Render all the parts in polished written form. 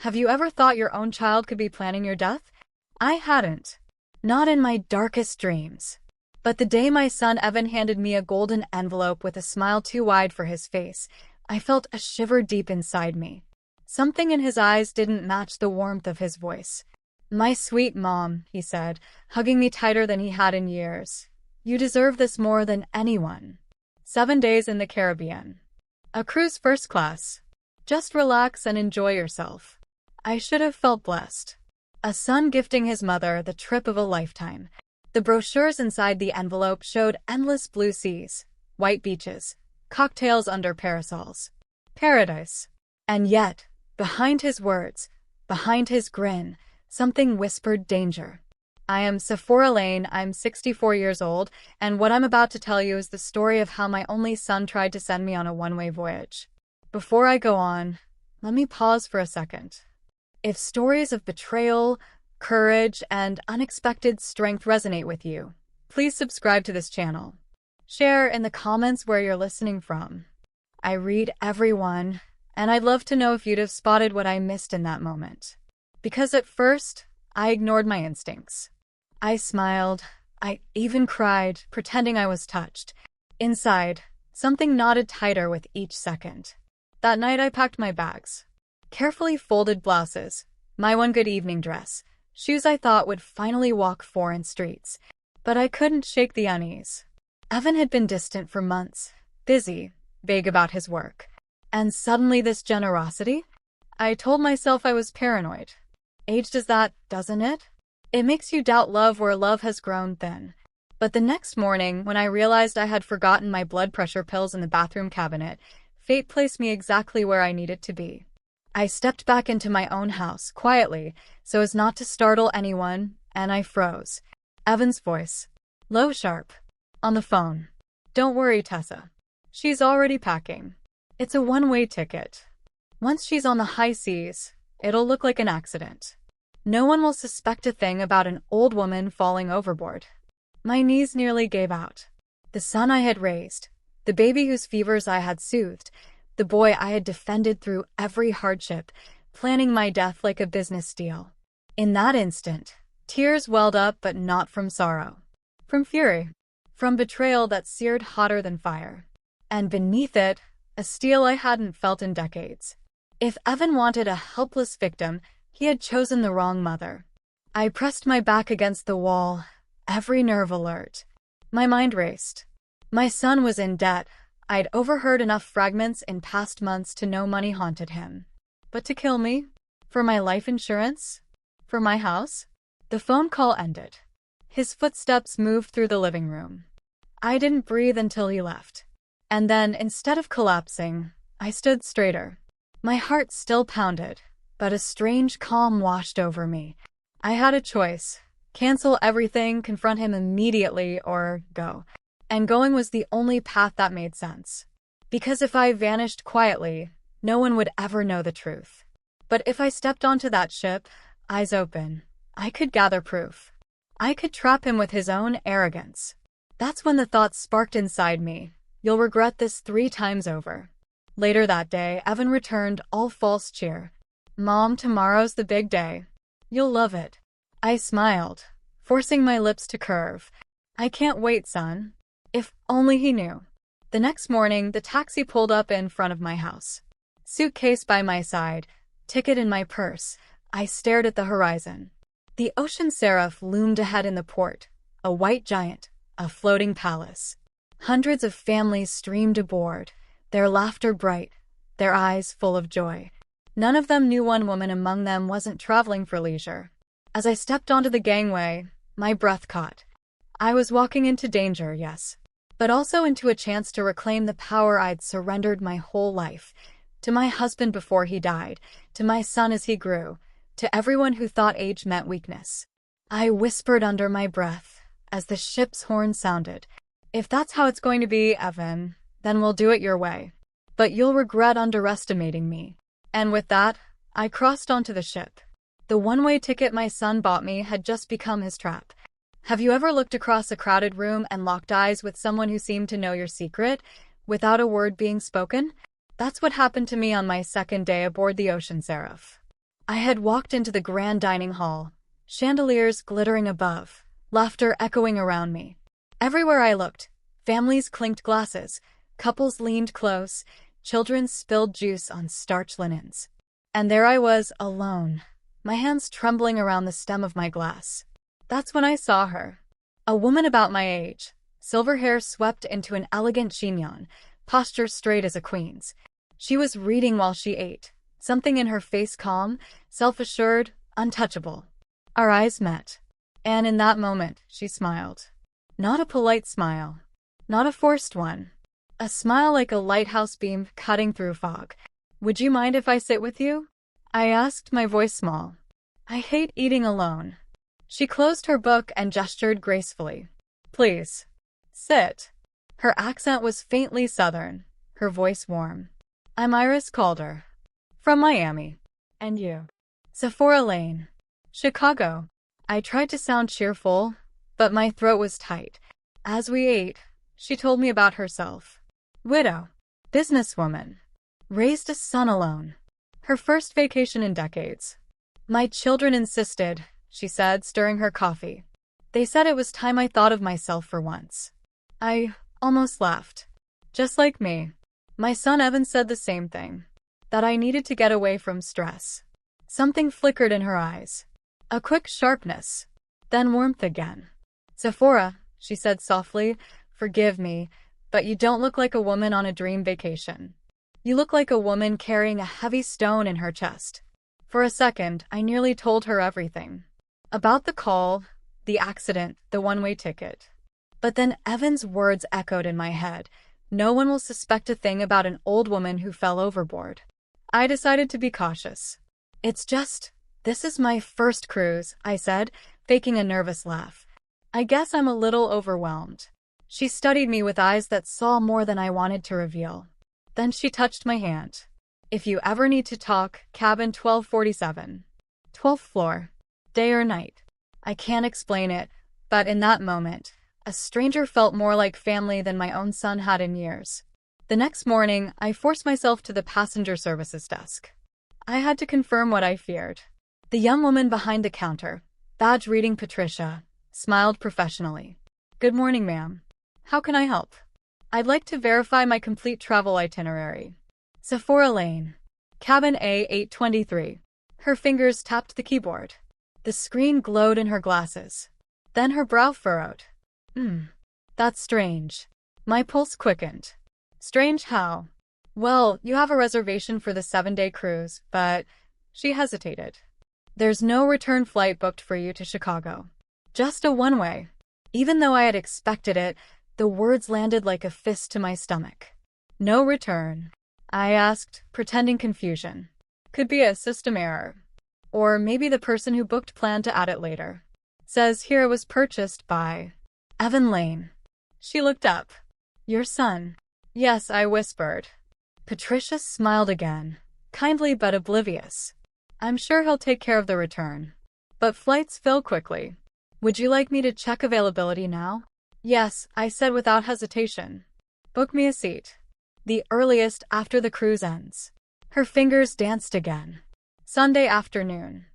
Have you ever thought your own child could be planning your death? I hadn't. Not in my darkest dreams. But the day my son Evan handed me a golden envelope with a smile too wide for his face, I felt a shiver deep inside me. Something in his eyes didn't match the warmth of his voice. "My sweet mom," he said, hugging me tighter than he had in years. "You deserve this more than anyone." 7 days in the Caribbean. A cruise first class. Just relax and enjoy yourself. I should have felt blessed. A son gifting his mother the trip of a lifetime. The brochures inside the envelope showed endless blue seas, white beaches, cocktails under parasols. Paradise. And yet, behind his words, behind his grin, something whispered danger. I am Sephora Lane, I'm 64 years old, and what I'm about to tell you is the story of how my only son tried to send me on a one-way voyage. Before I go on, let me pause for a second. If stories of betrayal, courage, and unexpected strength resonate with you, please subscribe to this channel. Share in the comments where you're listening from. I read every one, and I'd love to know if you'd have spotted what I missed in that moment. Because at first, I ignored my instincts. I smiled, I even cried, pretending I was touched. Inside, something knotted tighter with each second. That night I packed my bags. Carefully folded blouses, my one good evening dress, shoes I thought would finally walk foreign streets. But I couldn't shake the unease. Evan had been distant for months, busy, vague about his work. And suddenly this generosity? I told myself I was paranoid. Age does that, doesn't it? It makes you doubt love where love has grown thin. But the next morning, when I realized I had forgotten my blood pressure pills in the bathroom cabinet, fate placed me exactly where I needed to be. I stepped back into my own house, quietly, so as not to startle anyone, and I froze. Evan's voice. Low sharp. On the phone. "Don't worry, Tessa. She's already packing. It's a one-way ticket. Once she's on the high seas, it'll look like an accident. No one will suspect a thing about an old woman falling overboard." My knees nearly gave out. The son I had raised, the baby whose fevers I had soothed, the boy I had defended through every hardship, planning my death like a business deal. In that instant, tears welled up, but not from sorrow. From fury. From betrayal that seared hotter than fire. And beneath it, a steel I hadn't felt in decades. If Evan wanted a helpless victim, he had chosen the wrong mother. I pressed my back against the wall, every nerve alert. My mind raced. My son was in debt. I'd overheard enough fragments in past months to know money haunted him. But to kill me? For my life insurance? For my house? The phone call ended. His footsteps moved through the living room. I didn't breathe until he left. And then, instead of collapsing, I stood straighter. My heart still pounded, but a strange calm washed over me. I had a choice. Cancel everything, confront him immediately, or go. And going was the only path that made sense. Because if I vanished quietly, no one would ever know the truth. But if I stepped onto that ship, eyes open, I could gather proof. I could trap him with his own arrogance. That's when the thought sparked inside me. You'll regret this 3 times over. Later that day, Evan returned, all false cheer. "Mom, tomorrow's the big day. You'll love it." I smiled, forcing my lips to curve. "I can't wait, son." If only he knew. The next morning, the taxi pulled up in front of my house. Suitcase by my side, ticket in my purse, I stared at the horizon. The ocean seraph loomed ahead in the port, a white giant, a floating palace. Hundreds of families streamed aboard, their laughter bright, their eyes full of joy. None of them knew one woman among them wasn't traveling for leisure. As I stepped onto the gangway, my breath caught. I was walking into danger, yes, but also into a chance to reclaim the power I'd surrendered my whole life. To my husband before he died, to my son as he grew, to everyone who thought age meant weakness. I whispered under my breath as the ship's horn sounded, "If that's how it's going to be, Evan, then we'll do it your way. But you'll regret underestimating me." And with that, I crossed onto the ship. The one-way ticket my son bought me had just become his trap. Have you ever looked across a crowded room and locked eyes with someone who seemed to know your secret, without a word being spoken? That's what happened to me on my second day aboard the Ocean Seraph. I had walked into the grand dining hall, chandeliers glittering above, laughter echoing around me. Everywhere I looked, families clinked glasses, couples leaned close, children spilled juice on starched linens. And there I was, alone, my hands trembling around the stem of my glass. That's when I saw her. A woman about my age, silver hair swept into an elegant chignon, posture straight as a queen's. She was reading while she ate, something in her face calm, self-assured, untouchable. Our eyes met, and in that moment, she smiled. Not a polite smile, not a forced one. A smile like a lighthouse beam cutting through fog. "Would you mind if I sit with you?" I asked, my voice small. "I hate eating alone." She closed her book and gestured gracefully. "Please, sit." Her accent was faintly southern, her voice warm. "I'm Iris Calder, from Miami. And you?" "Sephora Lane, Chicago." I tried to sound cheerful, but my throat was tight. As we ate, she told me about herself. Widow, businesswoman, raised a son alone. Her first vacation in decades. "My children insisted," she said, stirring her coffee. "They said it was time I thought of myself for once." I almost laughed. Just like me. My son Evan said the same thing. That I needed to get away from stress. Something flickered in her eyes. A quick sharpness. Then warmth again. "Sephora," she said softly, "forgive me, but you don't look like a woman on a dream vacation. You look like a woman carrying a heavy stone in her chest." For a second, I nearly told her everything. About the call, the accident, the one-way ticket. But then Evan's words echoed in my head. "No one will suspect a thing about an old woman who fell overboard." I decided to be cautious. This is my first cruise," I said, faking a nervous laugh. "I guess I'm a little overwhelmed." She studied me with eyes that saw more than I wanted to reveal. Then she touched my hand. "If you ever need to talk, cabin 1247. 12th floor. Day or night." I can't explain it, but in that moment, a stranger felt more like family than my own son had in years. The next morning, I forced myself to the passenger services desk. I had to confirm what I feared. The young woman behind the counter, badge reading Patricia, smiled professionally. "Good morning, ma'am. How can I help?" "I'd like to verify my complete travel itinerary." "Sephora Lane, cabin A823. Her fingers tapped the keyboard. The screen glowed in her glasses. Then her brow furrowed. That's strange." My pulse quickened. "Strange how?" "Well, you have a reservation for the 7-day cruise, but..." She hesitated. "There's no return flight booked for you to Chicago. Just a one-way." Even though I had expected it, the words landed like a fist to my stomach. "No return?" I asked, pretending confusion. "Could be a system error. Or maybe the person who booked planned to add it later. Says here it was purchased by Evan Lane." She looked up. "Your son?" "Yes," I whispered. Patricia smiled again, kindly but oblivious. "I'm sure he'll take care of the return. But flights fill quickly. Would you like me to check availability now?" "Yes," I said without hesitation. "Book me a seat. The earliest after the cruise ends." Her fingers danced again. "Sunday afternoon.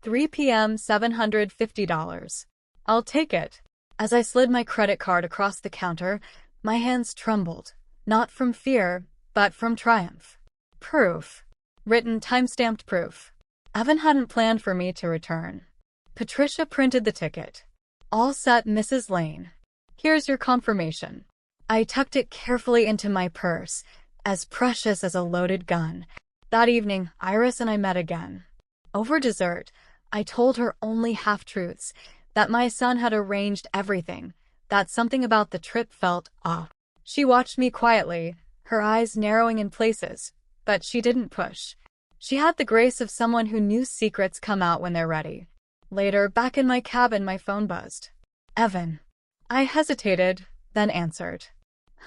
3 p.m. $750. "I'll take it." As I slid my credit card across the counter, my hands trembled. Not from fear, but from triumph. Proof. Written time-stamped proof. Evan hadn't planned for me to return. Patricia printed the ticket. "All set, Mrs. Lane. Here's your confirmation." I tucked it carefully into my purse, as precious as a loaded gun. That evening, Iris and I met again. Over dessert, I told her only half-truths, that my son had arranged everything, that something about the trip felt off. She watched me quietly, her eyes narrowing in places, but she didn't push. She had the grace of someone who knew secrets come out when they're ready. Later, back in my cabin, my phone buzzed. "Evan." I hesitated, then answered.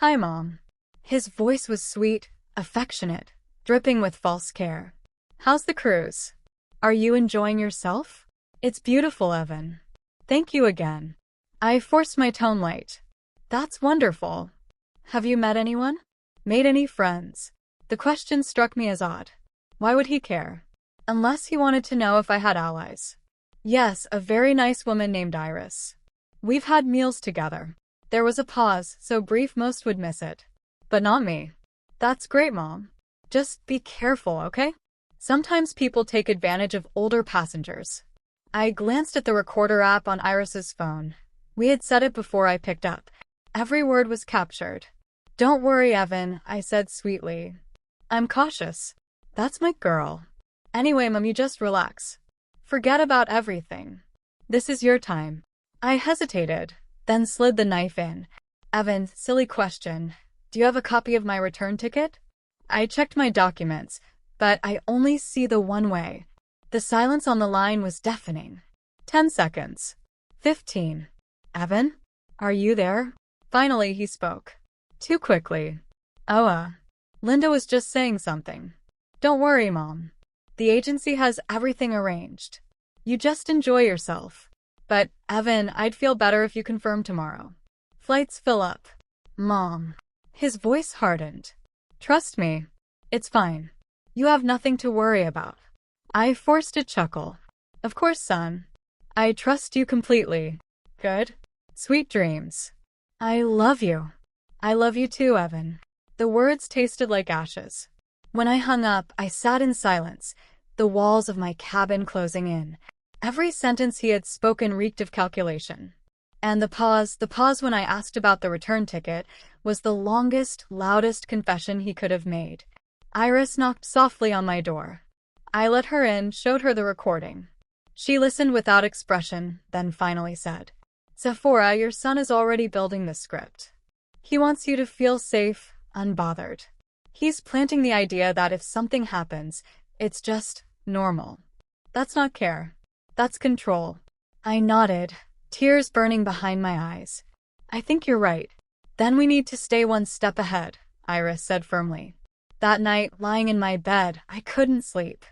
"Hi, Mom." His voice was sweet, affectionate, dripping with false care. "How's the cruise? Are you enjoying yourself?" "It's beautiful, Evan. Thank you again." I forced my tone light. "That's wonderful. Have you met anyone? Made any friends?" The question struck me as odd. Why would he care? Unless he wanted to know if I had allies. Yes, a very nice woman named Iris. We've had meals together. There was a pause, so brief most would miss it. But not me. That's great, Mom. Just be careful, okay? Sometimes people take advantage of older passengers. I glanced at the recorder app on Iris's phone. We had set it before I picked up. Every word was captured. Don't worry, Evan, I said sweetly. I'm cautious. That's my girl. Anyway, Mom, you just relax. Forget about everything. This is your time. I hesitated, then slid the knife in. Evan, silly question. Do you have a copy of my return ticket? I checked my documents, but I only see the one way. The silence on the line was deafening. 10 seconds. 15. Evan? Are you there? Finally, he spoke. Too quickly. Linda was just saying something. Don't worry, Mom. The agency has everything arranged. You just enjoy yourself. But, Evan, I'd feel better if you confirm tomorrow. Flights fill up. Mom. His voice hardened. Trust me. It's fine. You have nothing to worry about. I forced a chuckle. Of course, son. I trust you completely. Good. Sweet dreams. I love you. I love you too, Evan. The words tasted like ashes. When I hung up, I sat in silence, the walls of my cabin closing in. Every sentence he had spoken reeked of calculation. And the pause when I asked about the return ticket, was the longest, loudest confession he could have made. Iris knocked softly on my door. I let her in, showed her the recording. She listened without expression, then finally said, Sephora, your son is already building the script. He wants you to feel safe, unbothered. He's planting the idea that if something happens, it's just normal. That's not care. That's control. I nodded, tears burning behind my eyes. I think you're right. Then we need to stay one step ahead, Iris said firmly. That night, lying in my bed, I couldn't sleep.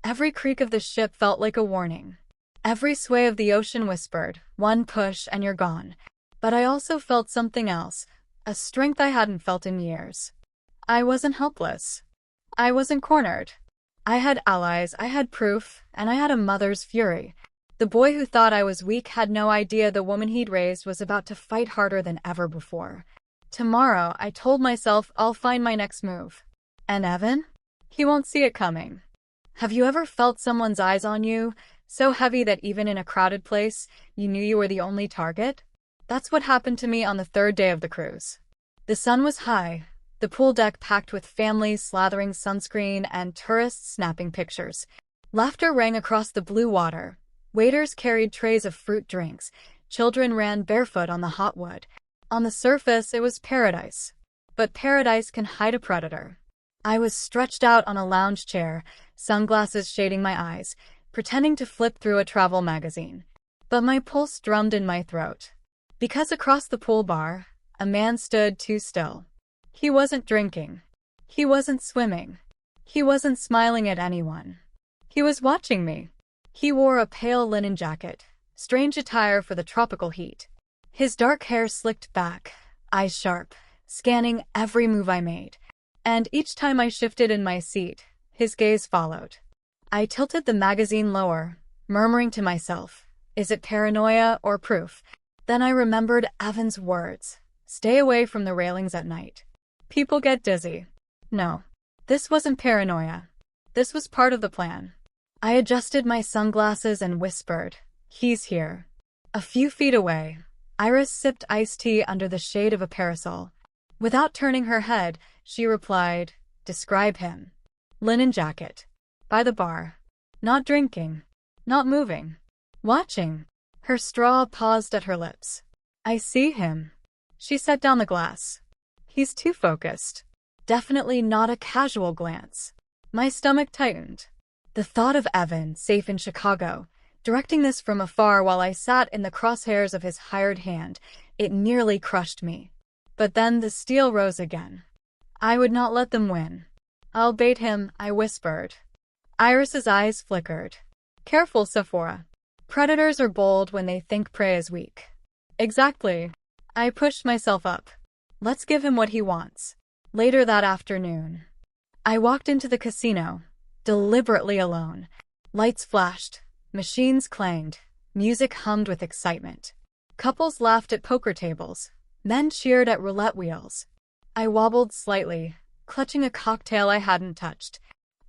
Every creak of the ship felt like a warning. Every sway of the ocean whispered, one push and you're gone. But I also felt something else, a strength I hadn't felt in years. I wasn't helpless. I wasn't cornered. I had allies, I had proof, and I had a mother's fury. The boy who thought I was weak had no idea the woman he'd raised was about to fight harder than ever before. Tomorrow, I told myself I'll find my next move. And Evan? He won't see it coming. Have you ever felt someone's eyes on you, so heavy that even in a crowded place, you knew you were the only target? That's what happened to me on the third day of the cruise. The sun was high, the pool deck packed with families slathering sunscreen and tourists snapping pictures. Laughter rang across the blue water. Waiters carried trays of fruit drinks. Children ran barefoot on the hot wood. On the surface, it was paradise. But paradise can hide a predator. I was stretched out on a lounge chair, sunglasses shading my eyes, pretending to flip through a travel magazine. But my pulse drummed in my throat. Because across the pool bar, a man stood too still. He wasn't drinking. He wasn't swimming. He wasn't smiling at anyone. He was watching me. He wore a pale linen jacket, strange attire for the tropical heat. His dark hair slicked back, eyes sharp, scanning every move I made. And each time I shifted in my seat, his gaze followed. I tilted the magazine lower, murmuring to myself, is it paranoia or proof? Then I remembered Evan's words, stay away from the railings at night. People get dizzy. No, this wasn't paranoia. This was part of the plan. I adjusted my sunglasses and whispered, he's here. A few feet away, Iris sipped iced tea under the shade of a parasol. Without turning her head, she replied, describe him. Linen jacket. By the bar. Not drinking. Not moving. Watching. Her straw paused at her lips. I see him. She set down the glass. He's too focused. Definitely not a casual glance. My stomach tightened. The thought of Evan, safe in Chicago, directing this from afar while I sat in the crosshairs of his hired hand, it nearly crushed me. But then the steel rose again. I would not let them win. I'll bait him, I whispered. Iris's eyes flickered. Careful, Sephora. Predators are bold when they think prey is weak. Exactly. I pushed myself up. Let's give him what he wants. Later that afternoon, I walked into the casino. Deliberately alone. Lights flashed, machines clanged, music hummed with excitement. Couples laughed at poker tables, men cheered at roulette wheels. I wobbled slightly, clutching a cocktail I hadn't touched.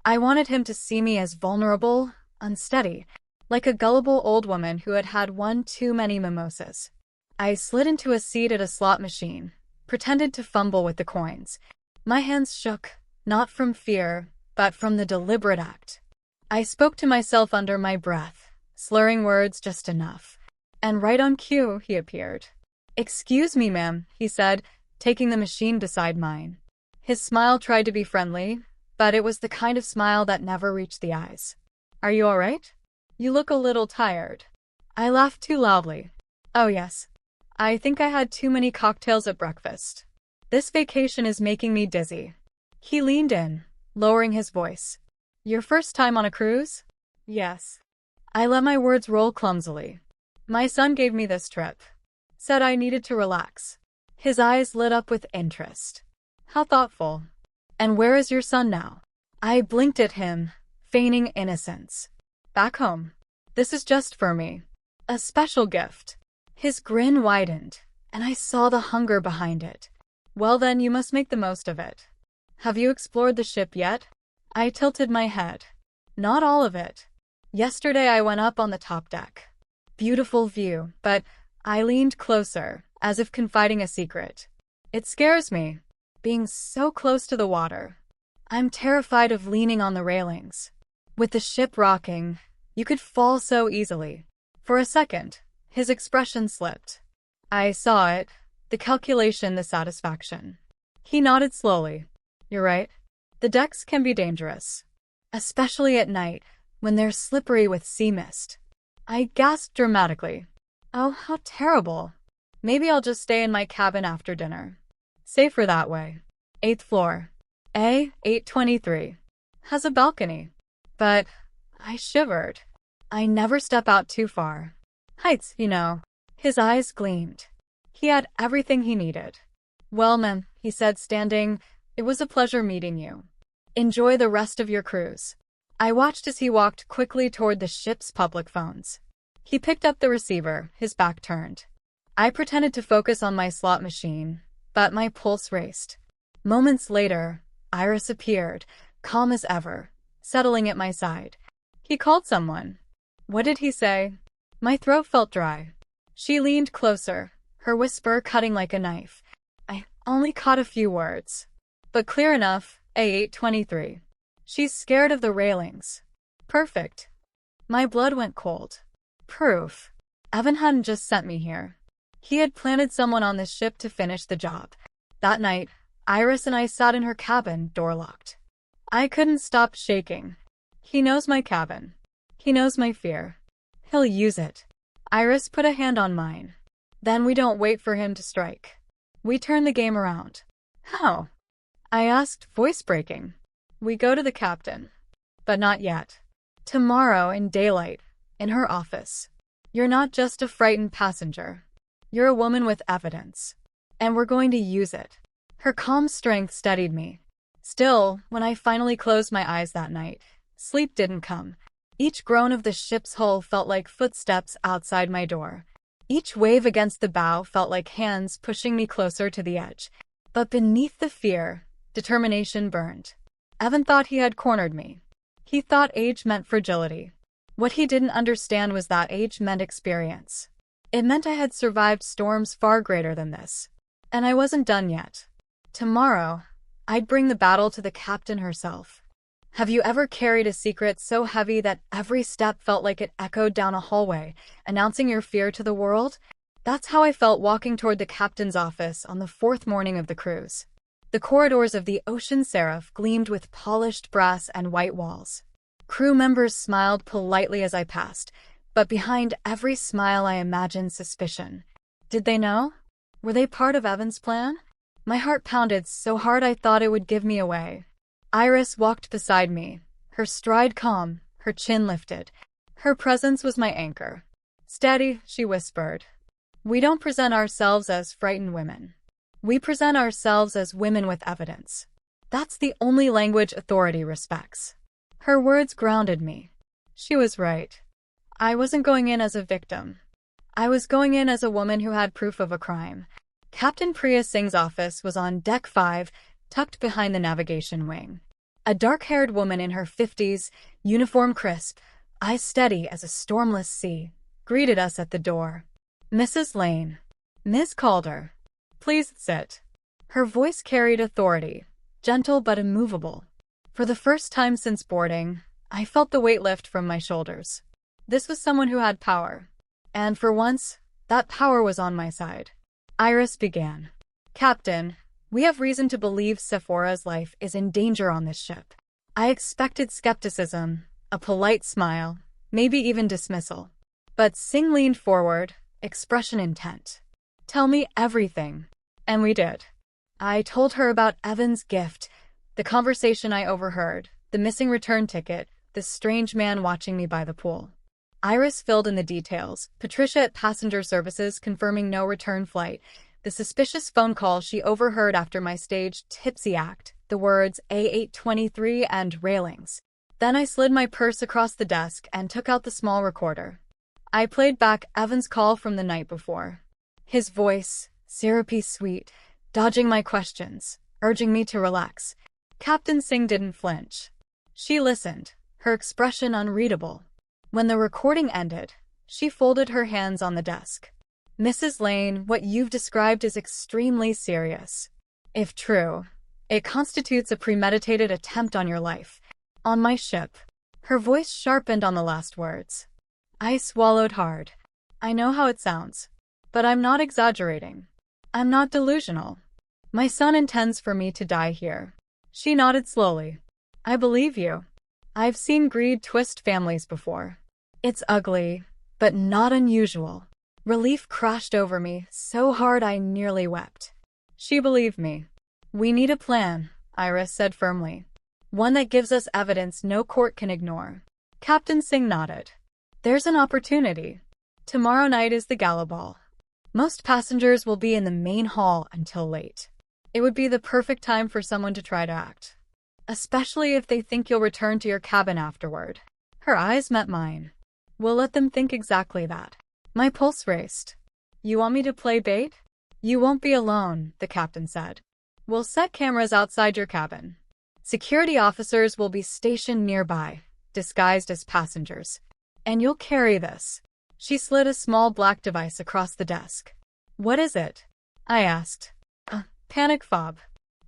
I wanted him to see me as vulnerable, unsteady, like a gullible old woman who had had one too many mimosas. I slid into a seat at a slot machine, pretended to fumble with the coins. My hands shook, not from fear, but from the deliberate act. I spoke to myself under my breath, slurring words just enough. And right on cue, he appeared. "Excuse me, ma'am," he said, taking the machine beside mine. His smile tried to be friendly, but it was the kind of smile that never reached the eyes. "Are you all right? You look a little tired." I laughed too loudly. "Oh yes. I think I had too many cocktails at breakfast. This vacation is making me dizzy." He leaned in, lowering his voice. "Your first time on a cruise?" "Yes." I let my words roll clumsily. "My son gave me this trip. Said I needed to relax." His eyes lit up with interest. "How thoughtful. And where is your son now?" I blinked at him, feigning innocence. "Back home. This is just for me. A special gift." His grin widened, and I saw the hunger behind it. "Well then, you must make the most of it. Have you explored the ship yet?" I tilted my head. "Not all of it. Yesterday I went up on the top deck. Beautiful view, but..." I leaned closer, as if confiding a secret. "It scares me, being so close to the water. I'm terrified of leaning on the railings. With the ship rocking, you could fall so easily." For a second, his expression slipped. I saw it, the calculation, the satisfaction. He nodded slowly. "You're right. The decks can be dangerous. Especially at night, when they're slippery with sea mist." I gasped dramatically. "Oh, how terrible. Maybe I'll just stay in my cabin after dinner. Safer that way. 8th floor. A823. Has a balcony." But I shivered. I never step out too far. Heights, you know. His eyes gleamed. He had everything he needed. "Well, ma'am," he said, standing, "it was a pleasure meeting you. Enjoy the rest of your cruise." I watched as he walked quickly toward the ship's public phones. He picked up the receiver, his back turned. I pretended to focus on my slot machine, but my pulse raced. Moments later, Iris appeared, calm as ever, settling at my side. "He called someone." "What did he say?" My throat felt dry. She leaned closer, her whisper cutting like a knife. I only caught a few words, but clear enough. A823. "She's scared of the railings." Perfect. My blood went cold. Proof. Evan hadn't just sent me here. He had planted someone on this ship to finish the job. That night, Iris and I sat in her cabin, door locked. I couldn't stop shaking. He knows my cabin. He knows my fear. He'll use it. Iris put a hand on mine. "Then we don't wait for him to strike. We turn the game around." "How?" I asked, voice breaking. "We go to the captain." "But not yet. Tomorrow in daylight, in her office. You're not just a frightened passenger. You're a woman with evidence. And we're going to use it." Her calm strength steadied me. Still, when I finally closed my eyes that night, sleep didn't come. Each groan of the ship's hull felt like footsteps outside my door. Each wave against the bow felt like hands pushing me closer to the edge. But beneath the fear, determination burned. Evan thought he had cornered me. He thought age meant fragility. What he didn't understand was that age meant experience. It meant I had survived storms far greater than this. And I wasn't done yet. Tomorrow, I'd bring the battle to the captain herself. Have you ever carried a secret so heavy that every step felt like it echoed down a hallway, announcing your fear to the world? That's how I felt walking toward the captain's office on the 4th morning of the cruise. The corridors of the Ocean Seraph gleamed with polished brass and white walls. Crew members smiled politely as I passed, but behind every smile I imagined suspicion. Did they know? Were they part of Evan's plan? My heart pounded so hard I thought it would give me away. Iris walked beside me, her stride calm, her chin lifted. Her presence was my anchor. "Steady," she whispered. "We don't present ourselves as frightened women. We present ourselves as women with evidence. That's the only language authority respects." Her words grounded me. She was right. I wasn't going in as a victim. I was going in as a woman who had proof of a crime. Captain Priya Singh's office was on Deck 5, tucked behind the navigation wing. A dark-haired woman in her 50s, uniform crisp, eyes steady as a stormless sea, greeted us at the door. "Mrs. Lane." Miss Calder. "Please sit." Her voice carried authority, gentle but immovable. For the first time since boarding, I felt the weight lift from my shoulders. This was someone who had power. And for once, that power was on my side. Iris began. "Captain, we have reason to believe Sephora's life is in danger on this ship." I expected skepticism, a polite smile, maybe even dismissal. But Singh leaned forward, expression intent. "Tell me everything." And we did. I told her about Evan's gift, the conversation I overheard, the missing return ticket, the strange man watching me by the pool. Iris filled in the details, Patricia at Passenger Services confirming no return flight, the suspicious phone call she overheard after my staged tipsy act, the words A823 and railings. Then I slid my purse across the desk and took out the small recorder. I played back Evan's call from the night before. His voice, syrupy sweet, dodging my questions, urging me to relax. Captain Singh didn't flinch. She listened, her expression unreadable. When the recording ended, she folded her hands on the desk. "Mrs. Lane, what you've described is extremely serious. If true, it constitutes a premeditated attempt on your life. On my ship." Her voice sharpened on the last words. I swallowed hard. I know how it sounds, but I'm not exaggerating. I'm not delusional. My son intends for me to die here. She nodded slowly. "I believe you. I've seen greed twist families before. It's ugly, but not unusual." Relief crashed over me so hard I nearly wept. She believed me. "We need a plan," Iris said firmly. "One that gives us evidence no court can ignore." Captain Singh nodded. "There's an opportunity. Tomorrow night is the gala ball. Most passengers will be in the main hall until late. It would be the perfect time for someone to try to act. Especially if they think you'll return to your cabin afterward." Her eyes met mine. "We'll let them think exactly that." My pulse raced. "You want me to play bait?" "You won't be alone," the captain said. "We'll set cameras outside your cabin. Security officers will be stationed nearby, disguised as passengers. And you'll carry this." She slid a small black device across the desk. "What is it?" I asked. "A panic fob.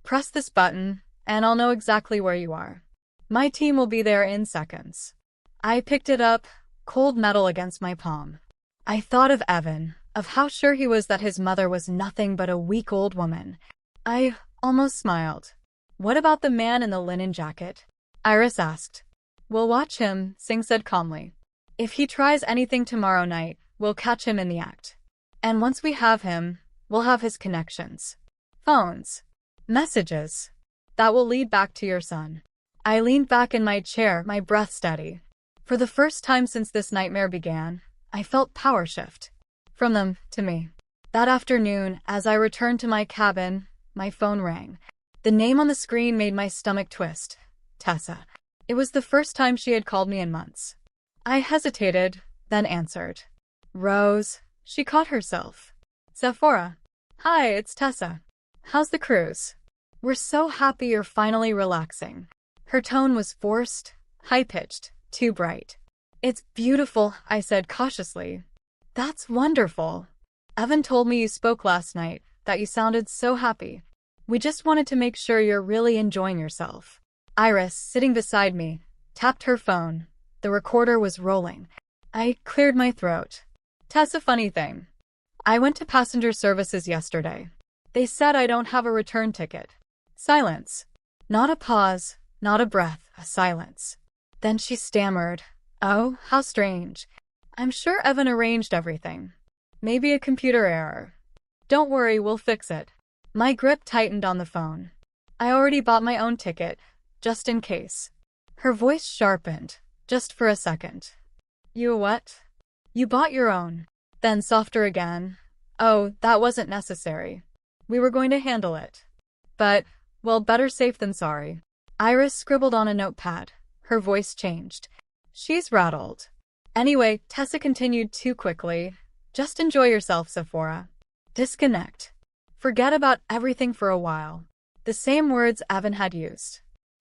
Press this button, and I'll know exactly where you are. My team will be there in seconds." I picked it up, cold metal against my palm. I thought of Evan, of how sure he was that his mother was nothing but a weak old woman. I almost smiled. "What about the man in the linen jacket?" Iris asked. "We'll watch him," Singh said calmly. "If he tries anything tomorrow night, we'll catch him in the act. And once we have him, we'll have his connections. Phones. Messages. That will lead back to your son." I leaned back in my chair, my breath steady. For the first time since this nightmare began, I felt power shift. From them to me. That afternoon, as I returned to my cabin, my phone rang. The name on the screen made my stomach twist. Tessa. It was the first time she had called me in months. I hesitated, then answered. "Rose." She caught herself. "Sephora. Hi, it's Tessa. How's the cruise? We're so happy you're finally relaxing." Her tone was forced, high-pitched, too bright. "It's beautiful," I said cautiously. "That's wonderful. Evan told me you spoke last night, that you sounded so happy. We just wanted to make sure you're really enjoying yourself." Iris, sitting beside me, tapped her phone. The recorder was rolling. I cleared my throat. "Tess, a funny thing. I went to Passenger Services yesterday. They said I don't have a return ticket." Silence. Not a pause, not a breath, a silence. Then she stammered. "Oh, how strange. I'm sure Evan arranged everything. Maybe a computer error. Don't worry, we'll fix it." My grip tightened on the phone. "I already bought my own ticket, just in case." Her voice sharpened, just for a second. "You what?" "You bought your own." Then softer again. "Oh, that wasn't necessary. We were going to handle it. But, well, better safe than sorry." Iris scribbled on a notepad, Her voice changed. She's rattled. Anyway, Tessa continued too quickly. Just enjoy yourself, Sephora. Disconnect. Forget about everything for a while. The same words Evan had used.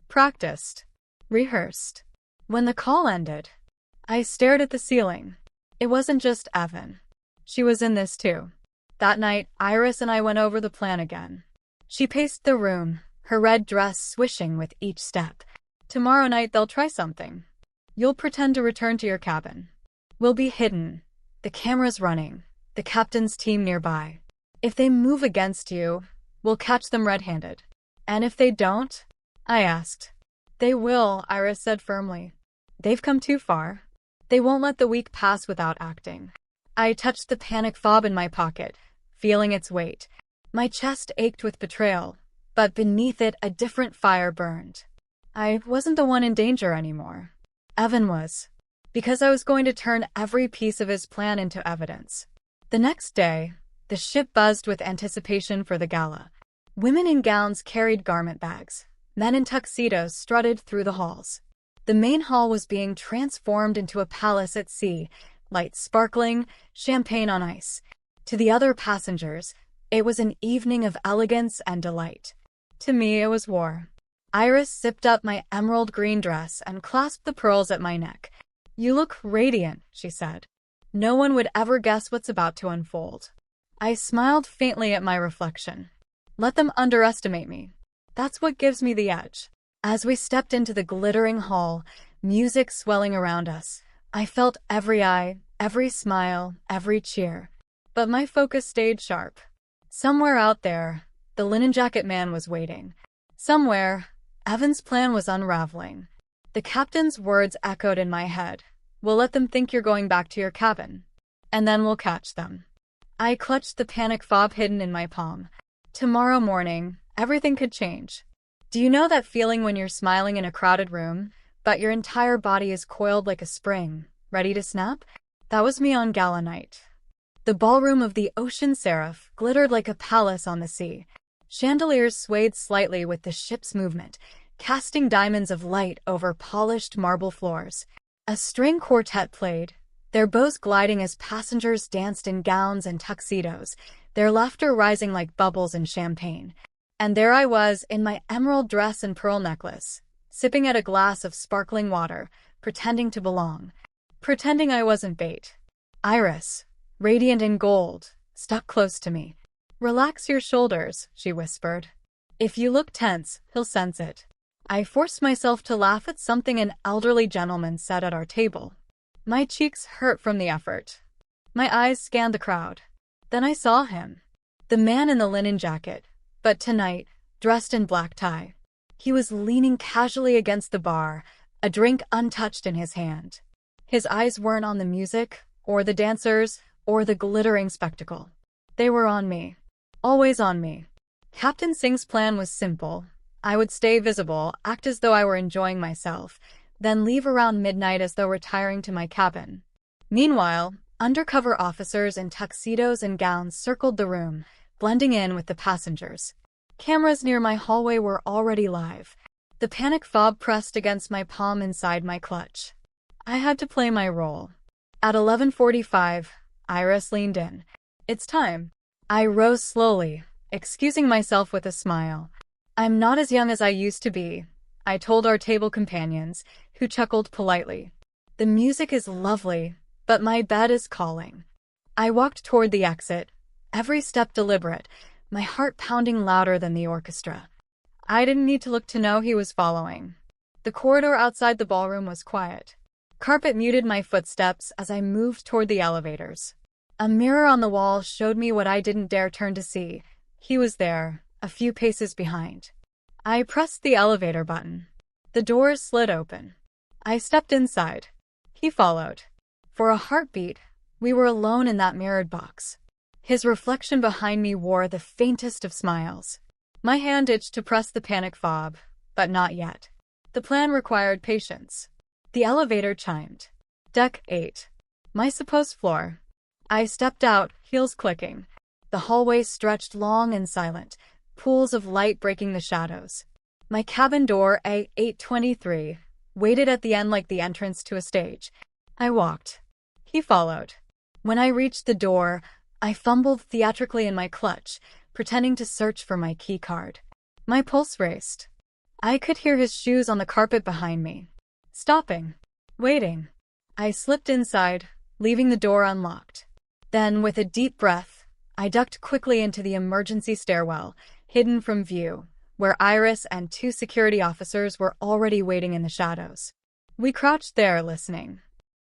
Practiced. Rehearsed. When the call ended, I stared at the ceiling. It wasn't just Evan. She was in this too. That night, Iris and I went over the plan again. She paced the room, her red dress swishing with each step. Tomorrow night they'll try something. You'll pretend to return to your cabin. We'll be hidden. The camera's running. The captain's team nearby. If they move against you, we'll catch them red-handed. And if they don't? I asked. They will, Iris said firmly. They've come too far. They won't let the week pass without acting. I touched the panic fob in my pocket, feeling its weight. My chest ached with betrayal, but beneath it a different fire burned. I wasn't the one in danger anymore. Evan was. Because I was going to turn every piece of his plan into evidence. The next day, the ship buzzed with anticipation for the gala. Women in gowns carried garment bags. Men in tuxedos strutted through the halls. The main hall was being transformed into a palace at sea, lights sparkling, champagne on ice. To the other passengers, it was an evening of elegance and delight. To me, it was war. Iris zipped up my emerald green dress and clasped the pearls at my neck. You look radiant, she said. No one would ever guess what's about to unfold. I smiled faintly at my reflection. Let them underestimate me. That's what gives me the edge. As we stepped into the glittering hall, music swelling around us, I felt every eye, every smile, every cheer. But my focus stayed sharp. Somewhere out there, the linen jacket man was waiting. Somewhere, Evan's plan was unraveling. The captain's words echoed in my head. We'll let them think you're going back to your cabin. And then we'll catch them. I clutched the panic fob hidden in my palm. Tomorrow morning, everything could change. Do you know that feeling when you're smiling in a crowded room, but your entire body is coiled like a spring, ready to snap? That was me on gala night. The ballroom of the Ocean Seraph glittered like a palace on the sea. Chandeliers swayed slightly with the ship's movement, casting diamonds of light over polished marble floors. A string quartet played, their bows gliding as passengers danced in gowns and tuxedos, their laughter rising like bubbles in champagne. And there I was, in my emerald dress and pearl necklace, sipping at a glass of sparkling water, pretending to belong. Pretending I wasn't bait. Iris, radiant in gold, stuck close to me. Relax your shoulders, she whispered. If you look tense, he'll sense it. I forced myself to laugh at something an elderly gentleman said at our table. My cheeks hurt from the effort. My eyes scanned the crowd. Then I saw him. The man in the linen jacket, but tonight, dressed in black tie. He was leaning casually against the bar, a drink untouched in his hand. His eyes weren't on the music, or the dancers, or the glittering spectacle. They were on me. Always on me. Captain Singh's plan was simple. I would stay visible, act as though I were enjoying myself, then leave around midnight as though retiring to my cabin. Meanwhile, undercover officers in tuxedos and gowns circled the room, blending in with the passengers. Cameras near my hallway were already live. The panic fob pressed against my palm inside my clutch. I had to play my role. At 11:45, Iris leaned in. It's time. I rose slowly, excusing myself with a smile. I'm not as young as I used to be, I told our table companions, who chuckled politely. The music is lovely, but my bed is calling. I walked toward the exit, every step deliberate, my heart pounding louder than the orchestra. I didn't need to look to know he was following. The corridor outside the ballroom was quiet. Carpet muted my footsteps as I moved toward the elevators. A mirror on the wall showed me what I didn't dare turn to see. He was there, a few paces behind. I pressed the elevator button. The doors slid open. I stepped inside. He followed. For a heartbeat, we were alone in that mirrored box. His reflection behind me wore the faintest of smiles. My hand itched to press the panic fob, but not yet. The plan required patience. The elevator chimed. Deck 8. My supposed floor. I stepped out, heels clicking. The hallway stretched long and silent, pools of light breaking the shadows. My cabin door, A823, waited at the end like the entrance to a stage. I walked. He followed. When I reached the door, I fumbled theatrically in my clutch, pretending to search for my key card. My pulse raced. I could hear his shoes on the carpet behind me. Stopping. Waiting. I slipped inside, leaving the door unlocked. Then, with a deep breath, I ducked quickly into the emergency stairwell, hidden from view, where Iris and 2 security officers were already waiting in the shadows. We crouched there, listening.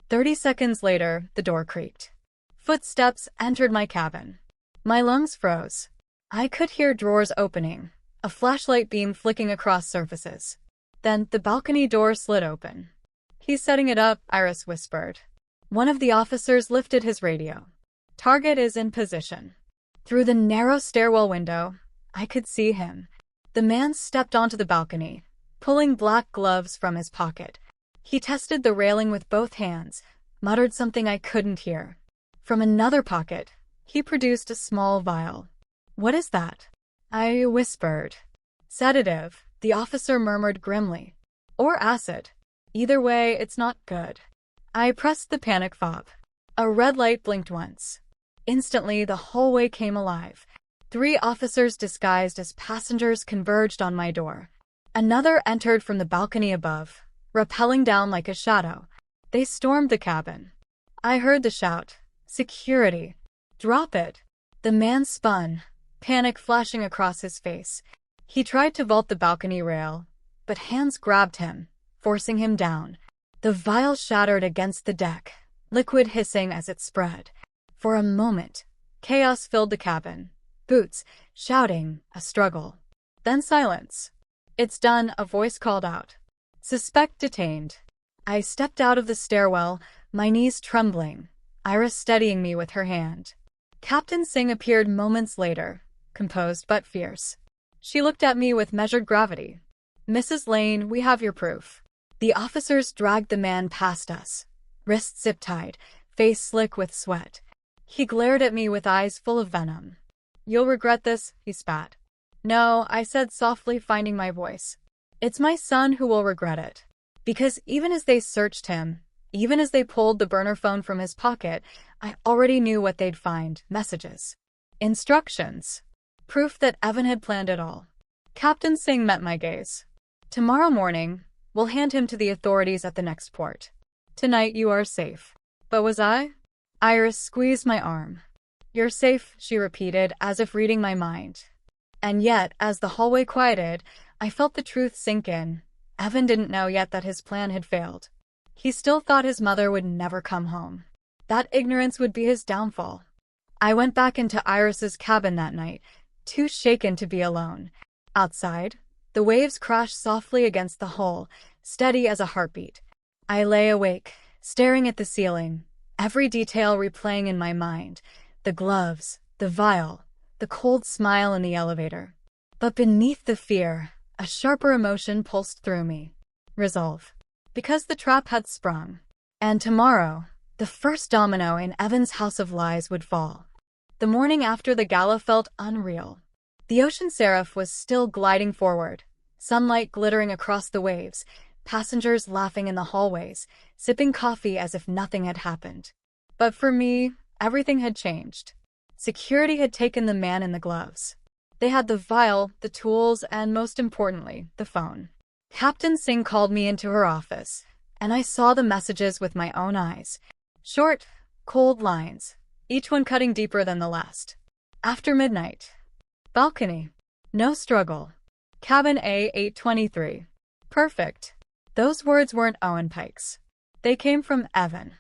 30 seconds later, the door creaked. Footsteps entered my cabin. My lungs froze. I could hear drawers opening, a flashlight beam flicking across surfaces. Then the balcony door slid open. "He's setting it up," Iris whispered. One of the officers lifted his radio. "Target is in position." Through the narrow stairwell window, I could see him. The man stepped onto the balcony, pulling black gloves from his pocket. He tested the railing with both hands, muttered something I couldn't hear. From another pocket, he produced a small vial. "What is that?" I whispered. "Sedative," the officer murmured grimly. "Or acid. Either way, it's not good." I pressed the panic fob. A red light blinked once. Instantly, the hallway came alive. 3 officers disguised as passengers converged on my door. Another entered from the balcony above, rappelling down like a shadow. They stormed the cabin. I heard the shout, "Security! Drop it!" The man spun, panic flashing across his face. He tried to vault the balcony rail, but hands grabbed him, forcing him down. The vial shattered against the deck, liquid hissing as it spread. For a moment, chaos filled the cabin. Boots, shouting, a struggle. Then silence. "It's done," a voice called out. "Suspect detained." I stepped out of the stairwell, my knees trembling, Iris steadying me with her hand. Captain Singh appeared moments later, composed but fierce. She looked at me with measured gravity. "Mrs. Lane, we have your proof." The officers dragged the man past us, wrists zip-tied, face slick with sweat. He glared at me with eyes full of venom. "You'll regret this," he spat. "No," I said softly, finding my voice. "It's my son who will regret it." Because even as they searched him, even as they pulled the burner phone from his pocket, I already knew what they'd find. Messages. Instructions. Proof that Evan had planned it all. Captain Singh met my gaze. "Tomorrow morning, we'll hand him to the authorities at the next port. Tonight you are safe." But was I? Iris squeezed my arm. "You're safe," she repeated, as if reading my mind. And yet, as the hallway quieted, I felt the truth sink in. Evan didn't know yet that his plan had failed. He still thought his mother would never come home. That ignorance would be his downfall. I went back into Iris's cabin that night, too shaken to be alone. Outside, the waves crashed softly against the hull, steady as a heartbeat. I lay awake, staring at the ceiling, every detail replaying in my mind. The gloves, the vial, the cold smile in the elevator. But beneath the fear, a sharper emotion pulsed through me. Resolve. Because the trap had sprung. And tomorrow, the first domino in Evan's house of lies would fall. The morning after the gala felt unreal. The Ocean Seraph was still gliding forward, sunlight glittering across the waves, passengers laughing in the hallways, sipping coffee as if nothing had happened. But for me, everything had changed. Security had taken the man in the gloves. They had the vial, the tools, and most importantly, the phone. Captain Singh called me into her office, and I saw the messages with my own eyes. Short, cold lines, each one cutting deeper than the last. After midnight. Balcony. No struggle. Cabin A823. Perfect. Those words weren't Owen Pike's. They came from Evan.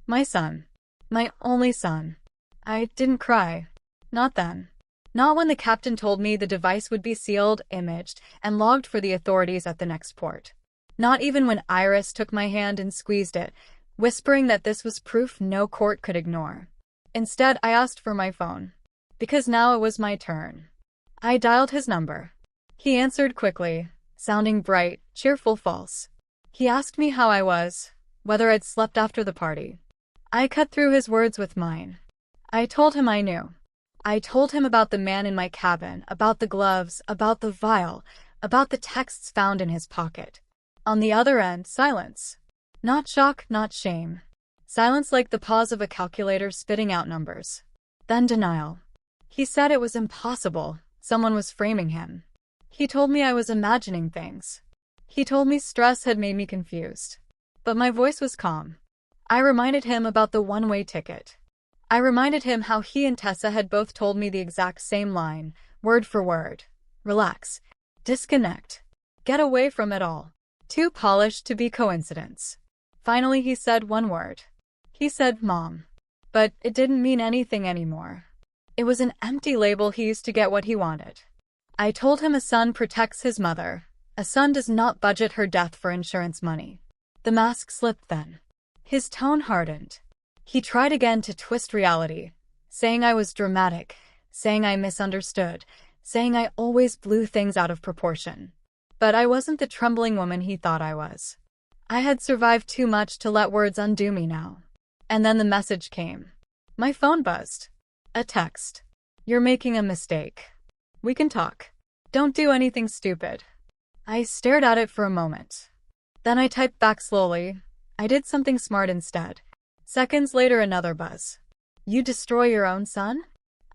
My son. My only son. I didn't cry. Not then. Not when the captain told me the device would be sealed, imaged, and logged for the authorities at the next port. Not even when Iris took my hand and squeezed it, whispering that this was proof no court could ignore. Instead, I asked for my phone. Because now it was my turn. I dialed his number. He answered quickly, sounding bright, cheerful, false. He asked me how I was, whether I'd slept after the party. I cut through his words with mine. I told him I knew. I told him about the man in my cabin, about the gloves, about the vial, about the texts found in his pocket. On the other end, silence. Not shock, not shame. Silence like the pause of a calculator spitting out numbers. Then denial. He said it was impossible. Someone was framing him. He told me I was imagining things. He told me stress had made me confused. But my voice was calm. I reminded him about the one-way ticket. I reminded him how he and Tessa had both told me the exact same line, word for word. Relax. Disconnect. Get away from it all. Too polished to be coincidence. Finally he said one word. He said, Mom. But it didn't mean anything anymore. It was an empty label he used to get what he wanted. I told him a son protects his mother. A son does not budget her death for insurance money. The mask slipped then. His tone hardened. He tried again to twist reality, saying I was dramatic, saying I misunderstood, saying I always blew things out of proportion. But I wasn't the trembling woman he thought I was. I had survived too much to let words undo me now. And then the message came. My phone buzzed. A text. You're making a mistake. We can talk. Don't do anything stupid. I stared at it for a moment. Then I typed back slowly. I did something smart instead. Seconds later, another buzz. You destroy your own son?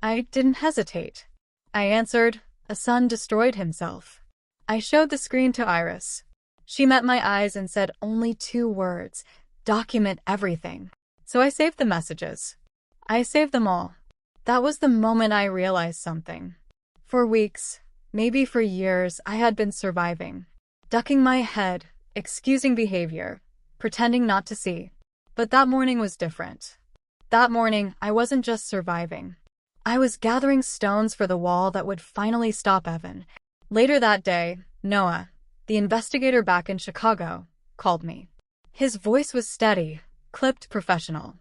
I didn't hesitate. I answered, a son destroyed himself. I showed the screen to Iris. She met my eyes and said only 2 words. Document everything. So I saved the messages. I saved them all. That was the moment I realized something. For weeks, maybe for years, I had been surviving. Ducking my head, excusing behavior, pretending not to see. But that morning was different. That morning, I wasn't just surviving. I was gathering stones for the wall that would finally stop Evan. Later that day, Noah, the investigator back in Chicago, called me. His voice was steady, clipped, professional.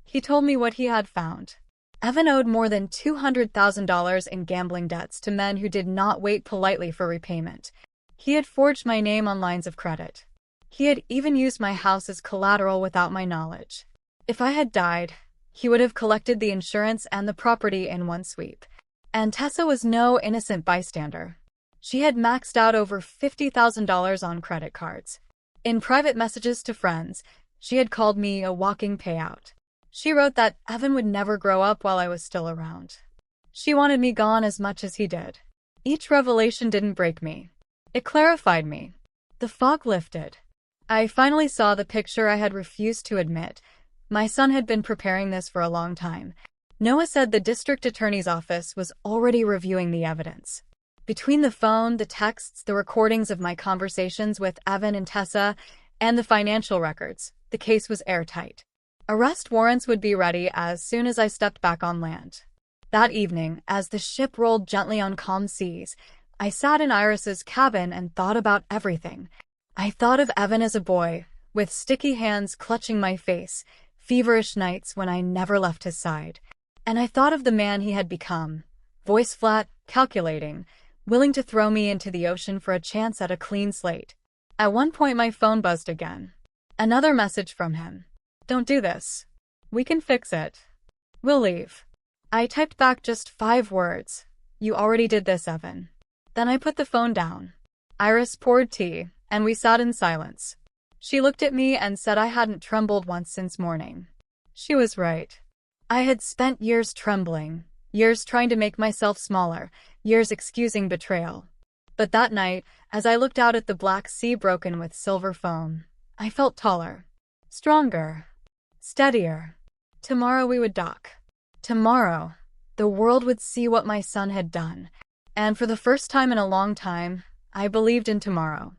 He told me what he had found. Evan owed more than $200,000 in gambling debts to men who did not wait politely for repayment. He had forged my name on lines of credit. He had even used my house as collateral without my knowledge. If I had died, he would have collected the insurance and the property in one sweep. And Tessa was no innocent bystander. She had maxed out over $50,000 on credit cards. In private messages to friends, she had called me a walking payout. She wrote that Evan would never grow up while I was still around. She wanted me gone as much as he did. Each revelation didn't break me. It clarified me. The fog lifted. I finally saw the picture I had refused to admit. My son had been preparing this for a long time. Noah said the district attorney's office was already reviewing the evidence. Between the phone, the texts, the recordings of my conversations with Evan and Tessa, and the financial records, the case was airtight. Arrest warrants would be ready as soon as I stepped back on land. That evening, as the ship rolled gently on calm seas, I sat in Iris's cabin and thought about everything. I thought of Evan as a boy, with sticky hands clutching my face, feverish nights when I never left his side. And I thought of the man he had become, voice flat, calculating, willing to throw me into the ocean for a chance at a clean slate. At one point my phone buzzed again. Another message from him. Don't do this. We can fix it. We'll leave. I typed back just 5 words. You already did this, Evan. Then I put the phone down. Iris poured tea, and we sat in silence. She looked at me and said I hadn't trembled once since morning. She was right. I had spent years trembling, years trying to make myself smaller, years excusing betrayal. But that night, as I looked out at the black sea broken with silver foam, I felt taller, stronger, steadier. Tomorrow we would dock. Tomorrow, the world would see what my son had done. And for the first time in a long time, I believed in tomorrow.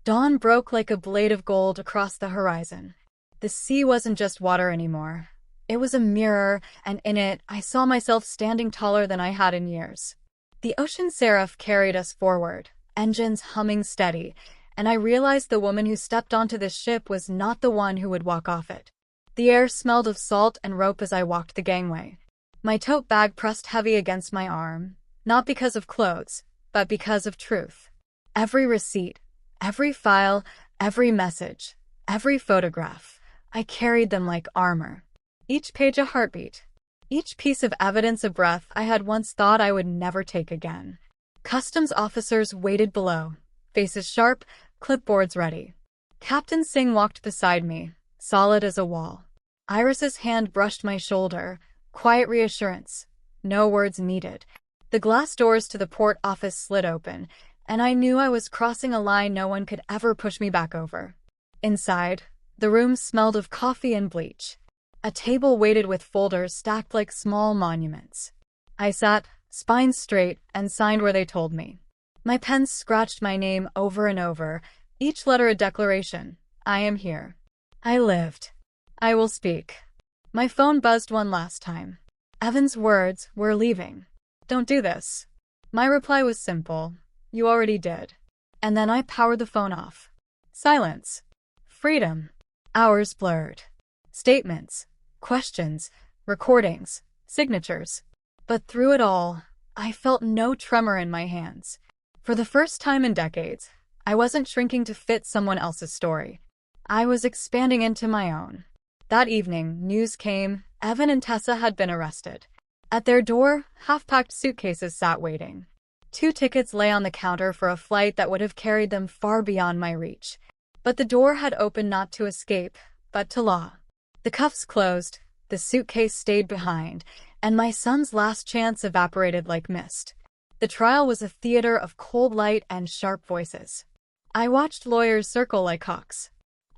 Dawn broke like a blade of gold across the horizon. The sea wasn't just water anymore. It was a mirror, and in it, I saw myself standing taller than I had in years. The ocean seraph carried us forward, engines humming steady, and I realized the woman who stepped onto this ship was not the one who would walk off it. The air smelled of salt and rope as I walked the gangway. My tote bag pressed heavy against my arm, not because of clothes, but because of truth. Every receipt, every file, every message, every photograph, I carried them like armor. Each page a heartbeat. Each piece of evidence a breath I had once thought I would never take again. Customs officers waited below, faces sharp, clipboards ready. Captain Singh walked beside me, solid as a wall. Iris's hand brushed my shoulder, quiet reassurance. No words needed. The glass doors to the port office slid open, and I knew I was crossing a line no one could ever push me back over. Inside, the room smelled of coffee and bleach. A table weighted with folders stacked like small monuments. I sat, spine straight, and signed where they told me. My pen scratched my name over and over, each letter a declaration. I am here. I lived. I will speak. My phone buzzed one last time. Evan's words, "We're leaving. Don't do this." My reply was simple. You already did. And then I powered the phone off. Silence. Freedom. Hours blurred. Statements. Questions. Recordings. Signatures. But through it all, I felt no tremor in my hands. For the first time in decades, I wasn't shrinking to fit someone else's story. I was expanding into my own. That evening, news came. Evan and Tessa had been arrested. At their door, half-packed suitcases sat waiting. 2 tickets lay on the counter for a flight that would have carried them far beyond my reach. But the door had opened not to escape, but to law. The cuffs closed, the suitcase stayed behind, and my son's last chance evaporated like mist. The trial was a theater of cold light and sharp voices. I watched lawyers circle like hawks.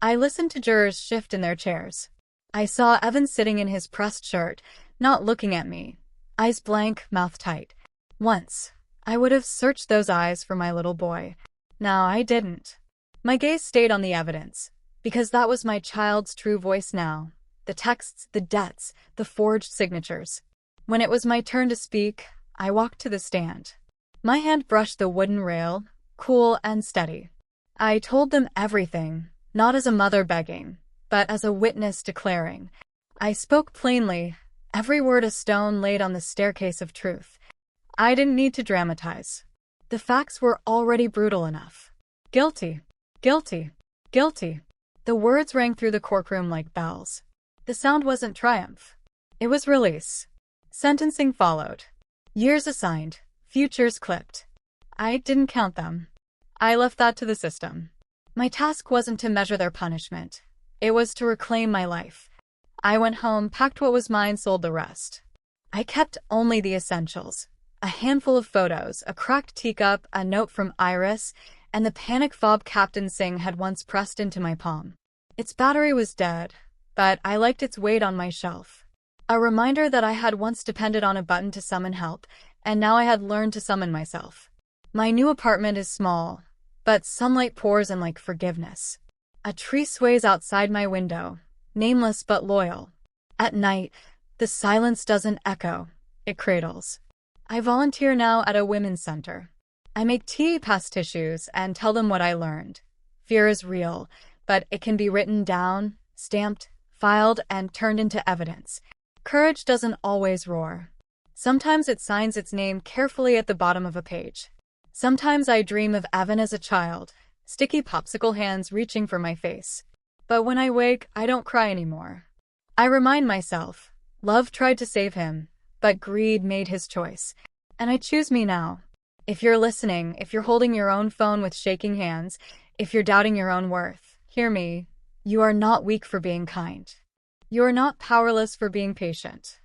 I listened to jurors shift in their chairs. I saw Evan sitting in his pressed shirt, not looking at me, eyes blank, mouth tight. Once, I would have searched those eyes for my little boy. Now I didn't. My gaze stayed on the evidence, because that was my child's true voice now. The texts, the debts, the forged signatures. When it was my turn to speak, I walked to the stand. My hand brushed the wooden rail, cool and steady. I told them everything, not as a mother begging, but as a witness declaring. I spoke plainly, every word a stone laid on the staircase of truth. I didn't need to dramatize. The facts were already brutal enough. Guilty. Guilty. Guilty. The words rang through the courtroom like bells. The sound wasn't triumph. It was release. Sentencing followed. Years assigned. Futures clipped. I didn't count them. I left that to the system. My task wasn't to measure their punishment. It was to reclaim my life. I went home, packed what was mine, sold the rest. I kept only the essentials. A handful of photos, a cracked teacup, a note from Iris, and the panic fob Captain Singh had once pressed into my palm. Its battery was dead, but I liked its weight on my shelf. A reminder that I had once depended on a button to summon help, and now I had learned to summon myself. My new apartment is small, but sunlight pours in like forgiveness. A tree sways outside my window, nameless but loyal. At night, the silence doesn't echo, it cradles. I volunteer now at a women's center. I make tea past tissues and tell them what I learned. Fear is real, but it can be written down, stamped, filed, and turned into evidence. Courage doesn't always roar. Sometimes it signs its name carefully at the bottom of a page. Sometimes I dream of Evan as a child, sticky popsicle hands reaching for my face. But when I wake, I don't cry anymore. I remind myself, love tried to save him, but greed made his choice. And I choose me now. If you're listening, if you're holding your own phone with shaking hands, if you're doubting your own worth, hear me. You are not weak for being kind. You are not powerless for being patient.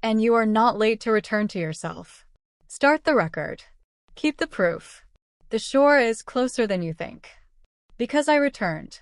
And you are not late to return to yourself. Start the record. Keep the proof. The shore is closer than you think. Because I returned.